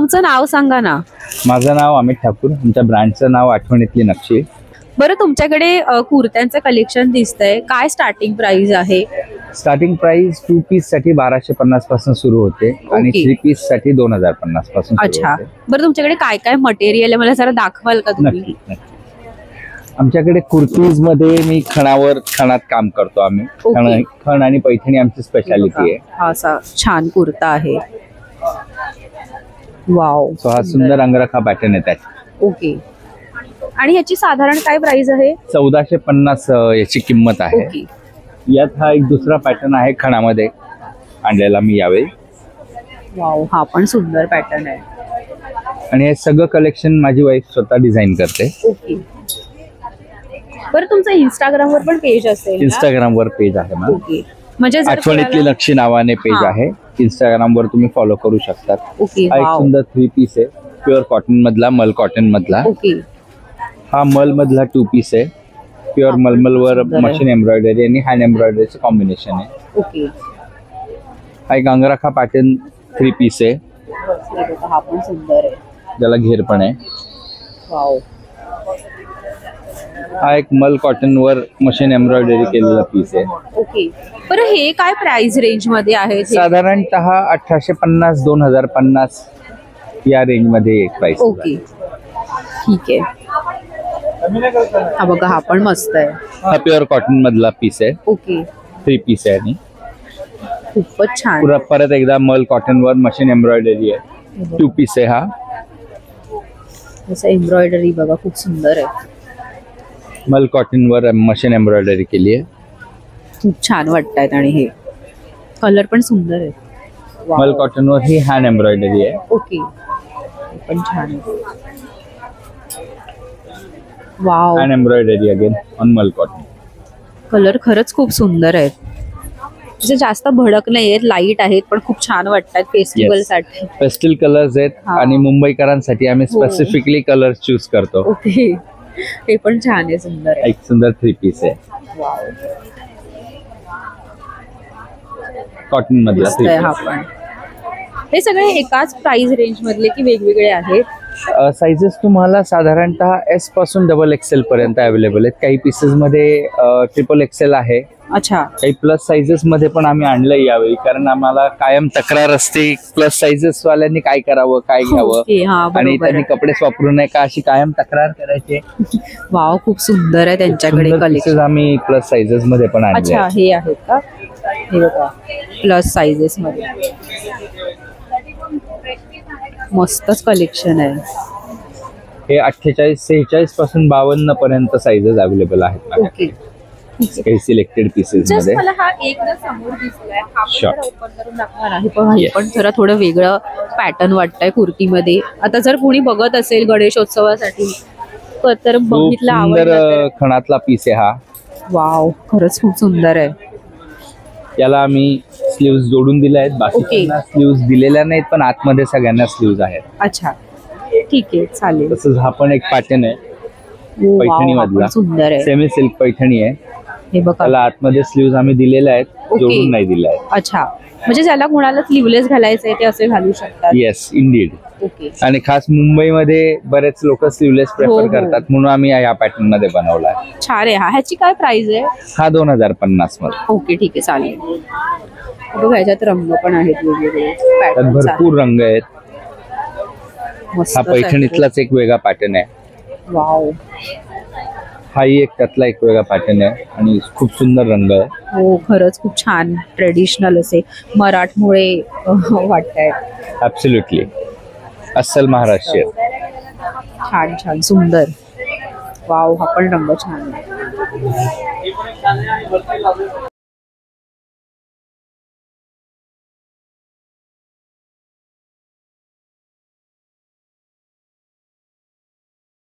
तुमचं नाव सांगा ना. माझं नाव अमित ठाकूर. आमच्या ब्रँडचं नाव आठवणीतली नक्षी. बरं, तुमच्याकडे कुर्त्यांचं कलेक्शन दिसतंय, काय स्टार्टिंग प्राइस आहे? स्टार्टिंग प्राइस 2 पीस साठी 1250 पासून सुरू होते आणि 3 पीस साठी 2050 पासून सुरू अच्छा. होते. बरं, तुमच्याकडे काय काय मटेरियल आहे मला जरा दाखवाल का तुम्ही? नक्की नक्की. आमच्याकडे कुर्तीज मध्ये मी खणात काम करतो आम्ही. खण आणि पैठणी आमची स्पेशालिटी आहे. हा असा छान कुर्ता आहे. वाव. सो हा सुंदर अंगरखा पॅटर्न आहे त्यात. ओके. आणि ह्याची साधारण काय प्राइस आहे? 1450 याची किंमत आहे. ओके. यात हा एक दुसरा पॅटर्न आहे खणामध्ये आणलेला मी यावेळी. वाव, हा पण सुंदर पॅटर्न आहे. आणि हे सगळं कलेक्शन माझी वाईफ स्वतः डिझाईन करते. ओके. बरं, तुमचं इंस्टाग्राम वर पण पेज असेल ना? इंस्टाग्राम वर पेज आहे ना. ओके. म्हणजे आठवणीतली नक्षी नावाने पेज आहे. इंस्टाग्राम वर तुम्ही फॉलो करू शकता. ओके. हा एक सुंदर 3 पीस आहे. प्युअर कॉटन मधला, मल कॉटन मधला. ओके. हा मल मधला 2 पीस आहे. प्युअर मलमल वर मशीन एम्ब्रॉयडरी आणि हँड एम्ब्रॉयडरीचं कॉम्बिनेशन आहे. ओके. हा एक अंगरखा पॅटर्न 3 पीस आहे. हा पण सुंदर आहे. ज्याला घेर पण आहे. वाव. हा एक मल कॉटन वर मशीन एम्ब्रॉयडरी केलेला पीस आहे. ओके. बरं, हे काय प्राइस रेंज मध्ये आहे? साधारणतः 1850 2050 या रेंज मध्ये प्राइस. ओके, ठीक आहे. हा बघा, हा पण मस्त आहे. हा प्युअर कॉटन मधला पीस आहे. ओके. 3 पीस आहे आणि खूपच छान. पुरा परत एकदा मल कॉटन वर मशीन एम्ब्रॉयडरी आहे. 2 पीस आहे. हा असं एम्ब्रॉयडरी बघा, खूप सुंदर आहे. मल कॉटन वर मशीन एम्ब्रॉयडरी केली आहे. खूप छान वाटतायत आणि हे कलर पण सुंदर आहे. मल कॉटन वर ही हँड एम्ब्रॉयडरी आहे. ओके. हे पण छान आहे. Wow. Hand embroidery again on मल कॉटन. कलर खरंच खूप सुंदर आहेत. म्हणजे जास्त भडक नाही आहेत, लाईट आहेत, पण खूप छान वाटतात फेस्टिवल साठी. पेस्टल कलर्स आहेत आणि मुंबईकरांसाठी आम्ही स्पेसिफिकली कलर्स चूज करतो. ओके. हे पण छान आहे, सुंदर आहे. एक सुंदर 3 पीस आहे. वाव. कॉटन मधला 3 हा पण. हे सगळे एकाच प्राइस रेंज मधले की वेगवेगळे आहेत? साइजेस तुम्हाला साधारणतः S पासून XXL पर्यंत अवेलेबल आहेत. काही पीसेस मध्ये XXL आहे. अच्छा. काही प्लस साइजेस मध्ये पण आम्ही आणलंय यावेळी, कारण आम्हाला कायम तक्रार असते प्लस साइजेस वाल्यांनी काय करावं, काय घ्यावं आणि त्यांनी कपडेच वापरू नये का, अशी कायम तक्रार करायची. वाव, खूप सुंदर आहे त्यांच्याकडे कलेक्शन. आम्ही प्लस साइजेस मध्ये पण आणले. अच्छा, हे आहेत का? हे बघा, प्लस साइजेस मध्ये मस्तच कलेक्शन आहे. हे 48 46 पासून 52 पर्यंत साइजेस अवेलेबल आहेत. ओके. काही सिलेक्टेड पीसेस मध्ये. मला हा एक समोर दिसलाय, हा पण ओपन करून दाखवणार आहे. पण जरा थोडं वेगळं पॅटर्न वाटतंय कुर्तीमध्ये. आता जर कोणी बघत असेल गणेशोत्सवासाठी तर बघितलं, आवडलं. खणातला पीस आहे हा. वाव, खरंच खूप सुंदर आहे. याला आम्ही स्लीव्स जोडून दिल्या आहेत. बाकीच्यांना स्लीव्स दिलेल्या नाहीत, पण आतमध्ये सगळ्यांना स्लीव्स आहेत. अच्छा, ठीक आहे, चालेल. तसंच हा पण एक पॅटर्न आहे पैठणी मधला. सुंदर आहे. सेमी सिल्क पैठणी आहे. हे बघा, त्याला आतमध्ये स्लीव्स आम्ही दिलेल्या आहेत, जोडून नाही दिल्या आहेत. अच्छा, म्हणजे ज्याला कोणाला स्लीवलेस घालायचंय ते असे घालू शकतात. Yes, Indeed. ओके. आणि खास मुंबईमध्ये बरेच लोक स्लीवलेस प्रेफर करतात, म्हणून आम्ही या पॅटर्न मध्ये बनवलाय. छान आहे. ह्याची काय प्राइस आहे? हा 2050 मध्ये. ओके, ठीक आहे, चालेल. बघा, ह्याच्यात रंग पण आहेत वेगवेगळे, भरपूर रंग आहेत. हा पैठणीतलाच एक वेगळा पॅटर्न आहे. वाव. हाही एक त्यातला एक वेगळा पॅटर्न आहे आणि खूप सुंदर रंग आहे. हो, खरंच खूप छान ट्रेडिशनल असे मराठमोळे वाटतायत. ऍब्सोल्युटली अस्सल महाराष्ट्रीयन. छान छान, सुंदर. वाव, हा पण रंग छान आहे.